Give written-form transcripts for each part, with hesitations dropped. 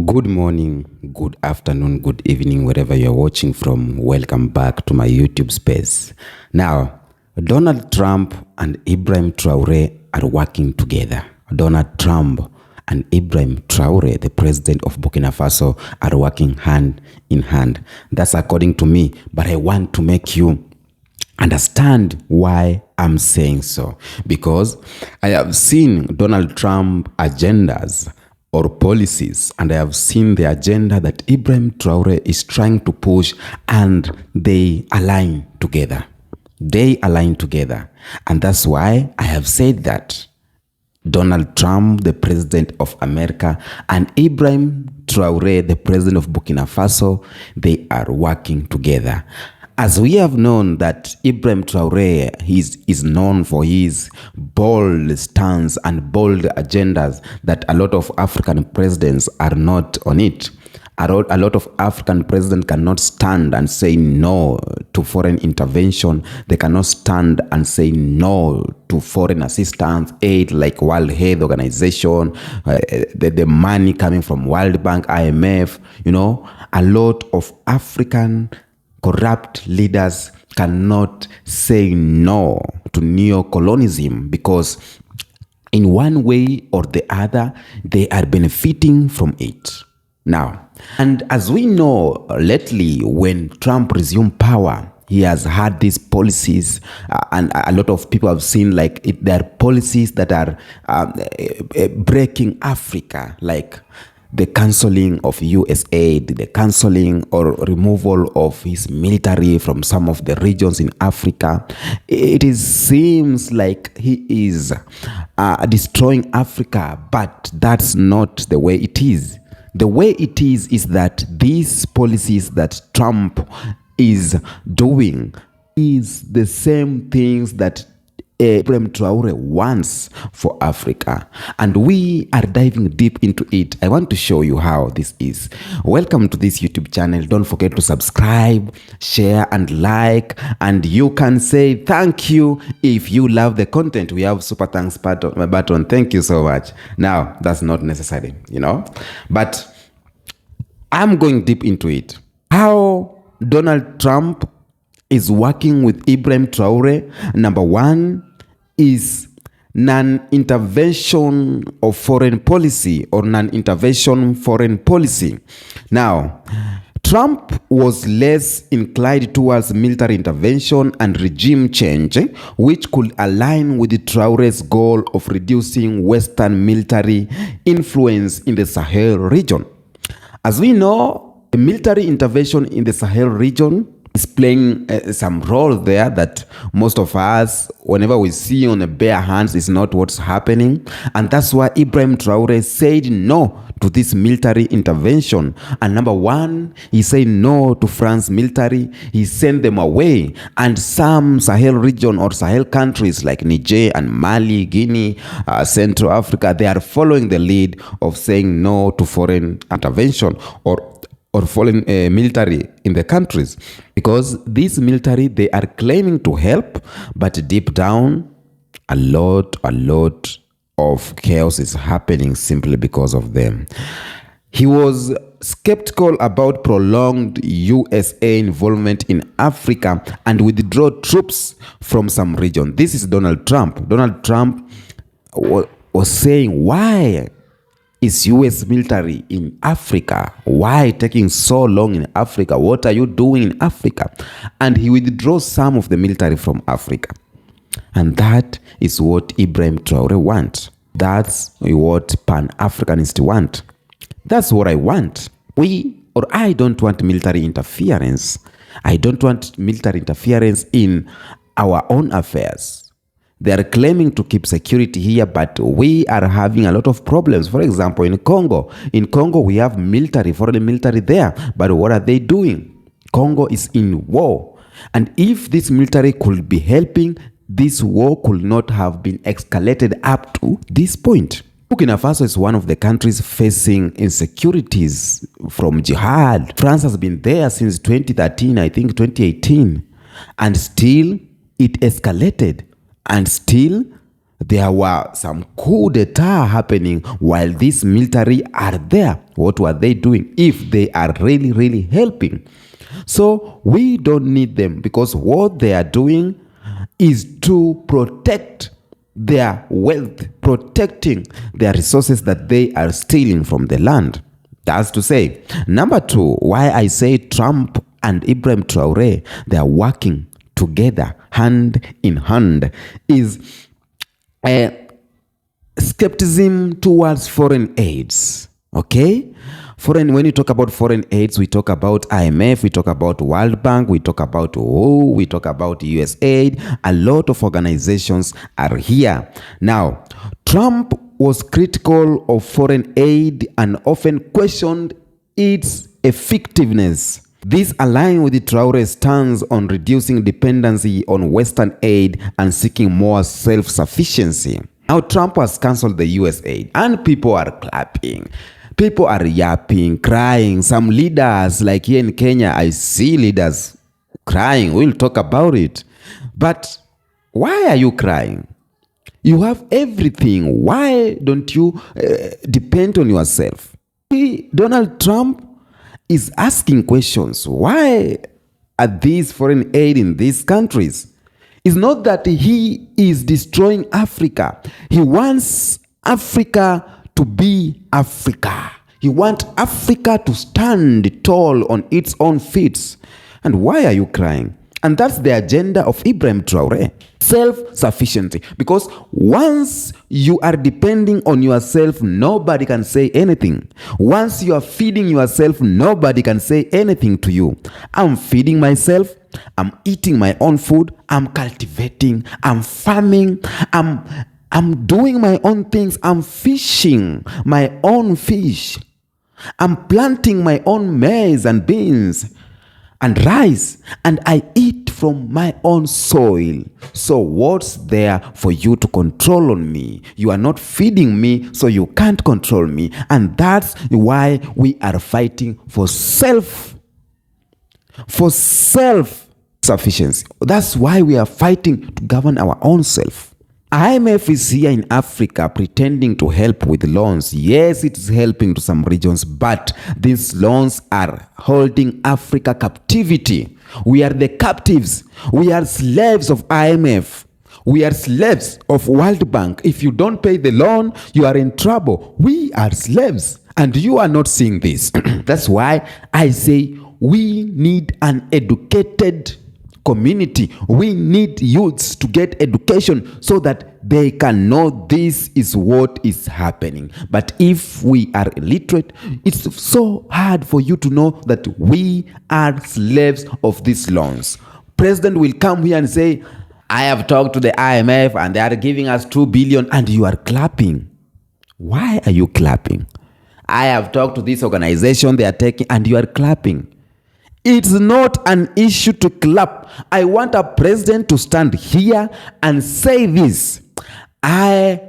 Good morning, good afternoon, good evening, wherever you're watching from. Welcome back to my YouTube space. Now, Donald Trump and Ibrahim Traore are working together. Donald Trump and Ibrahim Traore, the president of Burkina Faso, are working hand in hand. That's according to me, but I want to make you understand why I'm saying so. Because I have seen Donald Trump agendas or policies, and I have seen the agenda that Ibrahim Traore is trying to push, and they align together. They align together. And that's why I have said that Donald Trump, the president of America, and Ibrahim Traore, the president of Burkina Faso, they are working together. As we have known that Ibrahim Traore is known for his bold stance and bold agendas that a lot of African presidents are not on it. A lot of African presidents cannot stand and say no to foreign intervention. They cannot stand and say no to foreign assistance, aid like World Health Organization, the money coming from World Bank, IMF. A lot of African corrupt leaders cannot say no to neo-colonialism because in one way or the other, they are benefiting from it. Now, and as we know lately, when Trump resumed power, he has had these policies, and a lot of people have seen there are policies that are breaking Africa, like the cancelling of US aid, the cancelling or removal of his military from some of the regions in Africa. It seems like he is destroying Africa, but that's not the way it is. The way it is that these policies that Trump is doing is the same things that Ibrahim Traore wants for Africa, and we are diving deep into it. I want to show you how this is. Welcome to this YouTube channel. Don't forget to subscribe, share, and like, and you can say thank you if you love the content. We have super thanks button. Thank you so much. Now, that's not necessary, but I'm going deep into it. How Donald Trump is working with Ibrahim Traore. Number one is non-intervention of foreign policy or non-intervention foreign policy. Now, Trump was less inclined towards military intervention and regime change, which could align with Traore's goal of reducing Western military influence in the Sahel region. As we know, the military intervention in the Sahel region is playing some role there that most of us, whenever we see on the bare hands, is not what's happening. And that's why Ibrahim Traore said no to this military intervention. And number one, he said no to France military. He sent them away. And some Sahel region or Sahel countries like Niger and Mali, Guinea, Central Africa, they are following the lead of saying no to foreign intervention or foreign military in the countries, because this military, they are claiming to help, but deep down a lot of chaos is happening simply because of them. He was skeptical about prolonged USA involvement in Africa and withdraw troops from some region. This is Donald Trump. Donald Trump was saying, why is US military in Africa? Why taking so long in Africa? What are you doing in Africa? And he withdraws some of the military from Africa. And that is what Ibrahim Traore wants. That's what Pan-Africanists want. That's what I want. I don't want military interference. I don't want military interference in our own affairs. They are claiming to keep security here, but we are having a lot of problems. For example, in Congo. In Congo, we have military, foreign military there. But what are they doing? Congo is in war. And if this military could be helping, this war could not have been escalated up to this point. Burkina Faso is one of the countries facing insecurities from jihad. France has been there since 2013, I think 2018. And still, it escalated. And still, there were some coup d'etat happening while these military are there. What were they doing if they are really, really helping? So we don't need them, because what they are doing is to protect their wealth, protecting their resources that they are stealing from the land. That's to say. Number two, why I say Trump and Ibrahim Traore, they are working together, hand in hand, is skepticism towards foreign aids. Okay? When you talk about foreign aids, we talk about IMF, we talk about World Bank, we talk about WHO, we talk about USAID. A lot of organizations are here. Now, Trump was critical of foreign aid and often questioned its effectiveness. This aligns with the Traore's stance on reducing dependency on Western aid and seeking more self-sufficiency. Now, Trump has cancelled the US aid, and people are clapping. People are yapping, crying. Some leaders, like here in Kenya, I see leaders crying. We'll talk about it. But why are you crying? You have everything. Why don't you depend on yourself? Donald Trump is asking questions. Why are these foreign aid in these countries? It's not that he is destroying Africa. He wants Africa to be Africa. He wants Africa to stand tall on its own feet. And why are you crying? And that's the agenda of Ibrahim Traore. Self-sufficiency. Because once you are depending on yourself, nobody can say anything. Once you are feeding yourself, nobody can say anything to you. I'm feeding myself. I'm eating my own food. I'm cultivating. I'm farming. I'm doing my own things. I'm fishing my own fish. I'm planting my own maize and beans and rice, and I eat from my own soil. So what's there for you to control on me? You are not feeding me, so you can't control me. And that's why we are fighting for self-sufficiency. That's why we are fighting to govern our own self. IMF is here in Africa pretending to help with loans. Yes, it is helping to some regions, but these loans are holding Africa captivity. We are the captives. We are slaves of IMF. We are slaves of World Bank. If you don't pay the loan, you are in trouble. We are slaves, and you are not seeing this. That's why I say we need an educated community. We need youths to get education so that they can know this is what is happening. But if we are illiterate, it's so hard for you to know that we are slaves of these loans. President will come here and say, I have talked to the IMF and they are giving us 2 billion, and you are clapping. Why are you clapping? I have talked to this organization, they are taking, and you are clapping. It's not an issue to clap. I want a president to stand here and say this. I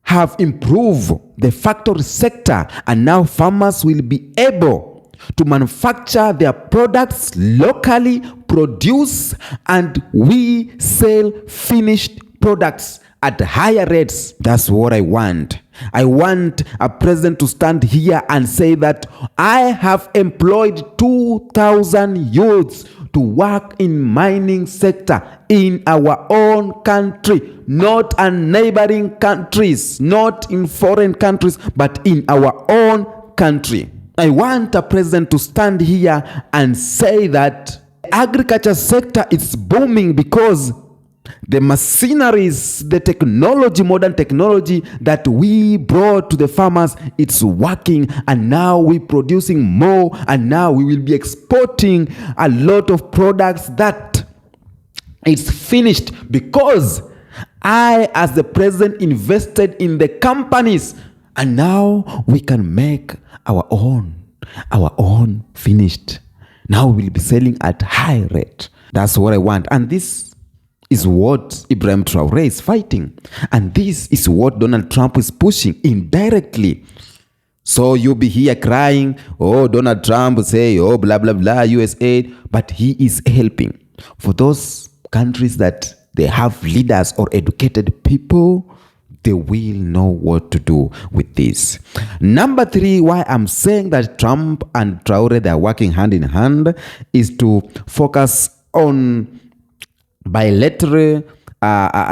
have improved the factory sector, and now farmers will be able to manufacture their products locally, produce, and we sell finished products at higher rates. That's what I want. I want a president to stand here and say that I have employed 2,000 youths to work in mining sector in our own country, not in neighboring countries, not in foreign countries, but in our own country. I want a president to stand here and say that agriculture sector is booming because the machineries, the technology, modern technology that we brought to the farmers, it's working, and now we're producing more, and now we will be exporting a lot of products that it's finished because I, as the president, invested in the companies, and now we can make our own finished. Now we'll be selling at high rate. That's what I want, and this is what Ibrahim Traore is fighting. And this is what Donald Trump is pushing indirectly. So you'll be here crying, oh, Donald Trump will say, oh, blah, blah, blah, USAID. But he is helping for those countries that they have leaders or educated people, they will know what to do with this. Number 3, why I'm saying that Trump and Traore, they are working hand in hand, is to focus on bilateral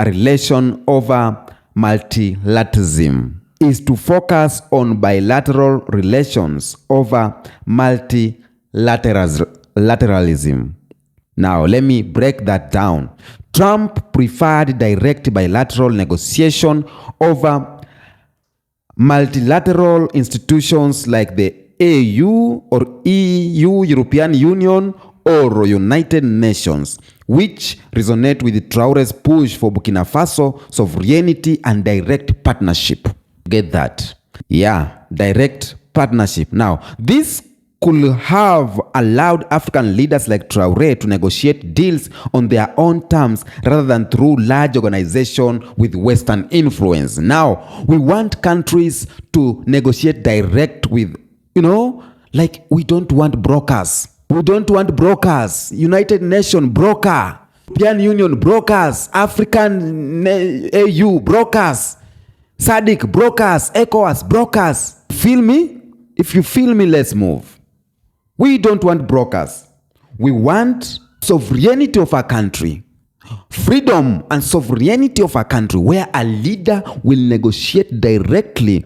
relation over multilateralism. Is to focus on bilateral relations over multilateralism. Now, let me break that down. Trump preferred direct bilateral negotiation over multilateral institutions like the AU or EU, European Union, or United Nations, which resonate with Traore's push for Burkina Faso sovereignty and direct partnership. Get that? Yeah, direct partnership. Now, this could have allowed African leaders like Traore to negotiate deals on their own terms rather than through large organizations with Western influence. Now, we want countries to negotiate direct with, like we don't want brokers. We don't want brokers. United Nations broker. European Union brokers. African AU brokers. SADC brokers. ECOWAS brokers. Feel me? If you feel me, let's move. We don't want brokers. We want sovereignty of our country. Freedom and sovereignty of our country, where a leader will negotiate directly,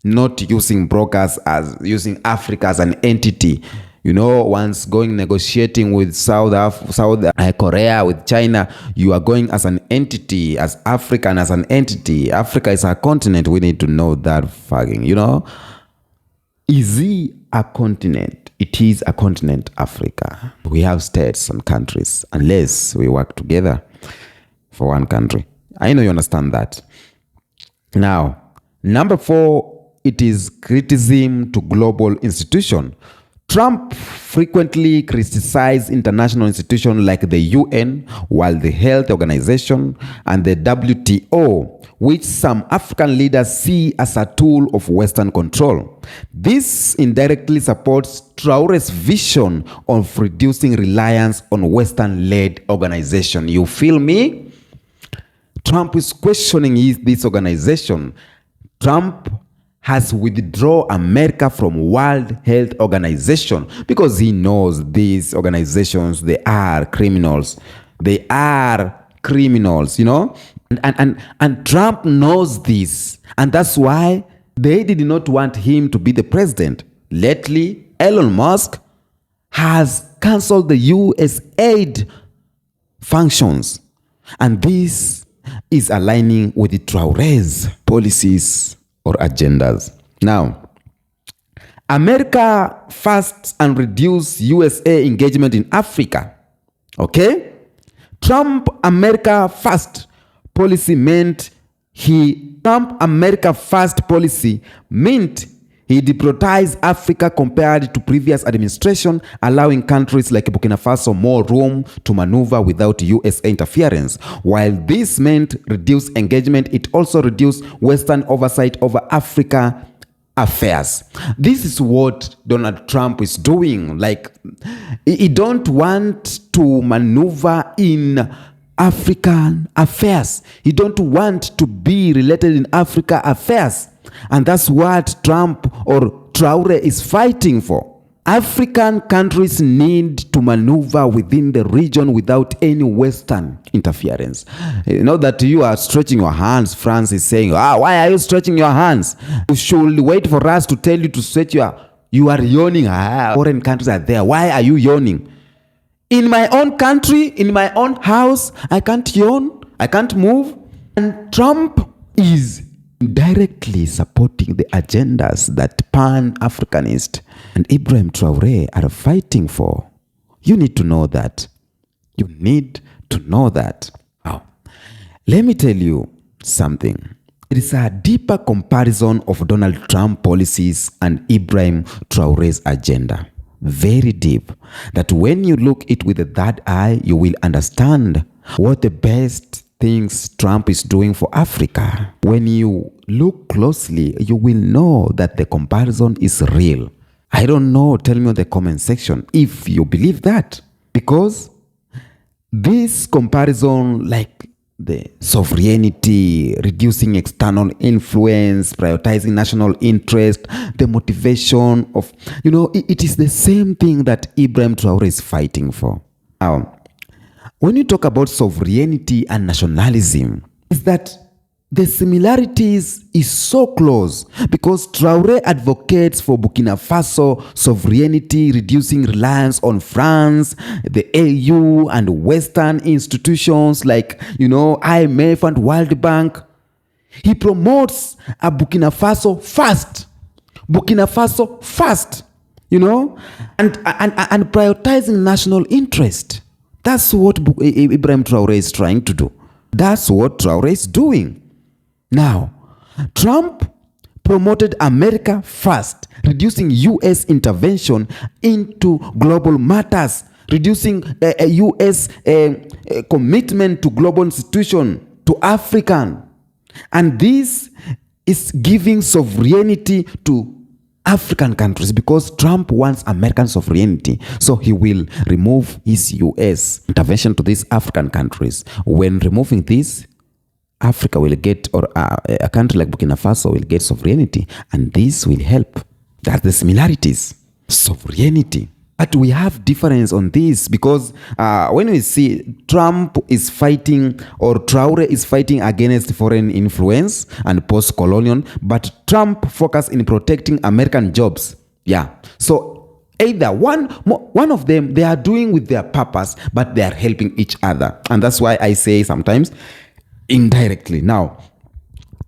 not using brokers as using Africa as an entity. Once going negotiating with South Korea, with China, you are going as an entity, as African as an entity. Africa is a continent. We need to know that fucking, Is he a continent? It is a continent, Africa. We have states and countries, unless we work together for one country. I know you understand that. Now, number 4, it is criticism to global institutions. Trump frequently criticized international institutions like the UN, World Health Organization, and the WTO, which some African leaders see as a tool of Western control. This indirectly supports Traore's vision of reducing reliance on Western-led organizations. You feel me? Trump is questioning this organization. Trump has withdrawn America from World Health Organization because he knows these organizations, they are criminals. They are criminals, And Trump knows this. And that's why they did not want him to be the president. Lately, Elon Musk has canceled the US aid functions. And this is aligning with the Traore's policies or agendas. Now, America first and reduce USA engagement in Africa. Okay? Trump America first policy meant he deprioritized Africa compared to previous administration, allowing countries like Burkina Faso more room to maneuver without US interference. While this meant reduced engagement, it also reduced Western oversight over Africa affairs. This is what Donald Trump is doing. Like, he don't want to maneuver in African affairs. He don't want to be related in Africa affairs. And that's what Trump or Traore is fighting for. African countries need to maneuver within the region without any Western interference. That you are stretching your hands. France is saying, why are you stretching your hands? You should wait for us to tell you to stretch you are yawning. Foreign countries are there. Why are you yawning? In my own country, in my own house, I can't yawn. I can't move. And Trump is directly supporting the agendas that Pan-Africanists and Ibrahim Traore are fighting for. You need to know that. You need to know that. Now, let me tell you something. It is a deeper comparison of Donald Trump policies and Ibrahim Traore's agenda. Very deep. That when you look it with the third eye, you will understand what the best things Trump is doing for Africa. When you look closely, you will know that the comparison is real. I don't know, tell me in the comment section if you believe that. Because this comparison, like the sovereignty, reducing external influence, prioritizing national interest, the motivation of, it is the same thing that Ibrahim Traore is fighting for. Now, when you talk about sovereignty and nationalism, is that the similarities is so close because Traore advocates for Burkina Faso sovereignty, reducing reliance on France, the AU, and Western institutions like, IMF and World Bank. He promotes a Burkina Faso first, and prioritizing national interest. That's what Ibrahim Traore is trying to do. That's what Traore is doing. Now, Trump promoted America first, reducing U.S. intervention into global matters, reducing a U.S. commitment to global institution, to African. And this is giving sovereignty to African countries because Trump wants American sovereignty. So he will remove his U.S. intervention to these African countries. When removing this, Africa will get, or a country like Burkina Faso will get sovereignty, and this will help. That's the similarities, sovereignty. But we have difference on this because when we see Trump is fighting, or Traore is fighting against foreign influence and post-colonial, but Trump focus in protecting American jobs. Yeah. So either one of them, they are doing with their purpose, but they are helping each other. And that's why I say sometimes indirectly. Now,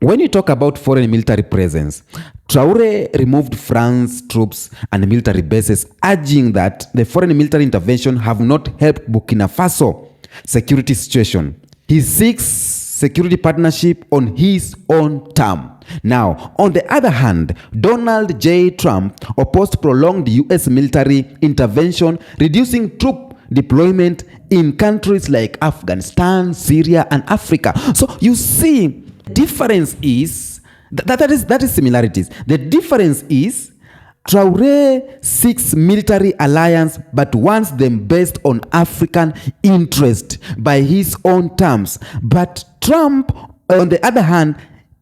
when you talk about foreign military presence, Traore removed France troops and military bases, urging that the foreign military intervention have not helped Burkina Faso security situation. He seeks security partnership on his own term. Now, on the other hand, Donald J. Trump opposed prolonged U.S. military intervention, reducing troop deployment in countries like Afghanistan, Syria, and Africa. So you see, difference is that is similarities. The difference is Traore seeks military alliance but wants them based on African interest by his own terms. But Trump, on the other hand,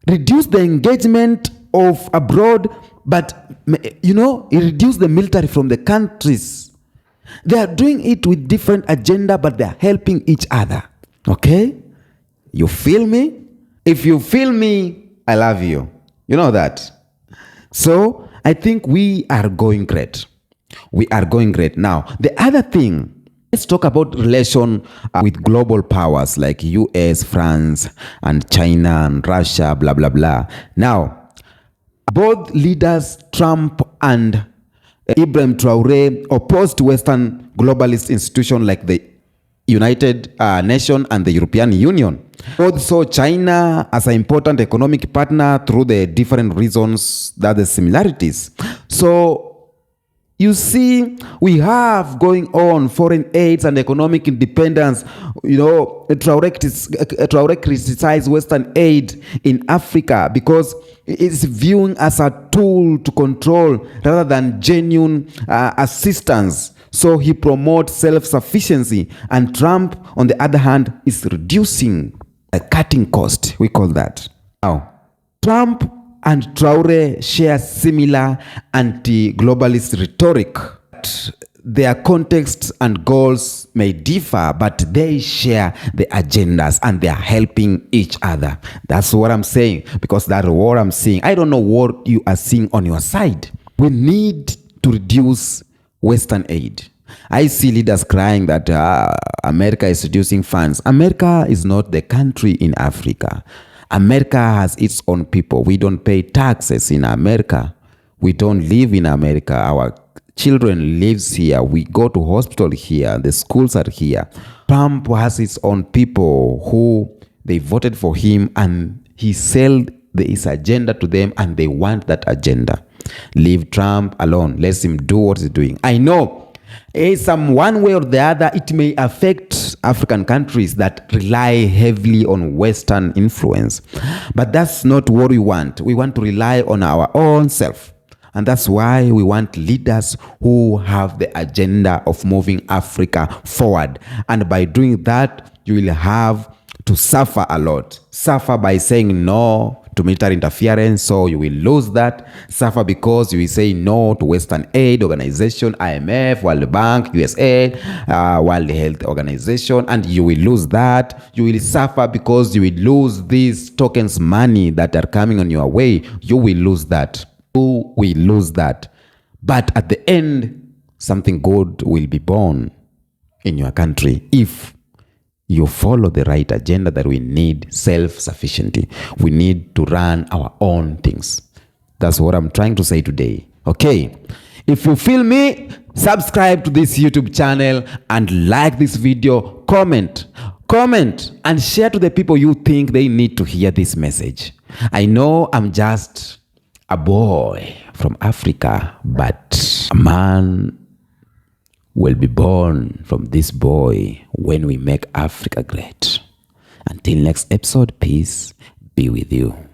reduced the engagement of abroad, but he reduced the military from the countries. They are doing it with different agenda, but they are helping each other. Okay? You feel me? If you feel me, I love you. You know that. So I think we are going great. We are going great. Now, the other thing, let's talk about relation with global powers like US, France, and China, and Russia, blah, blah, blah. Now, both leaders, Trump and Ibrahim Traore, opposed Western globalist institutions like the United Nations and the European Union. Both saw China as an important economic partner through the different reasons that the similarities. So you see, we have going on foreign aids and economic independence. Traore criticized Western aid in Africa because it's viewing as a tool to control rather than genuine assistance. So he promotes self-sufficiency, and Trump, on the other hand, is reducing cutting cost. We call that. Now, Trump and Traore share similar anti-globalist rhetoric. Their contexts and goals may differ, but they share the agendas and they are helping each other. That's what I'm saying, because that's what I'm seeing. I don't know what you are seeing on your side. We need to reduce Western aid. I see leaders crying that America is reducing funds. America is not the country in Africa. America has its own people. We don't pay taxes in America. We don't live in America. Our children lives here. We go to hospital here. The schools are here. Trump has his own people who they voted for him, and he sold his agenda to them, and they want that agenda. Leave Trump alone. Let him do what he's doing. I know one way or the other, it may affect African countries that rely heavily on Western influence. But that's not what we want. We want to rely on our own self. And that's why we want leaders who have the agenda of moving Africa forward. And by doing that, you will have to suffer a lot. Suffer by saying no to military interference, so you will lose that. Suffer because you will say no to Western aid organization, IMF, World Bank, USAID, World Health Organization, and you will lose that. You will suffer because you will lose these tokens money that are coming on your way. You will lose that. You will lose that. But at the end, something good will be born in your country if you follow the right agenda that we need self-sufficiency. We need to run our own things. That's what I'm trying to say today. Okay. If you feel me, subscribe to this YouTube channel and like this video. Comment and share to the people you think they need to hear this message. I know I'm just a boy from Africa, but a man will be born from this boy when we make Africa great. Until next episode, peace be with you.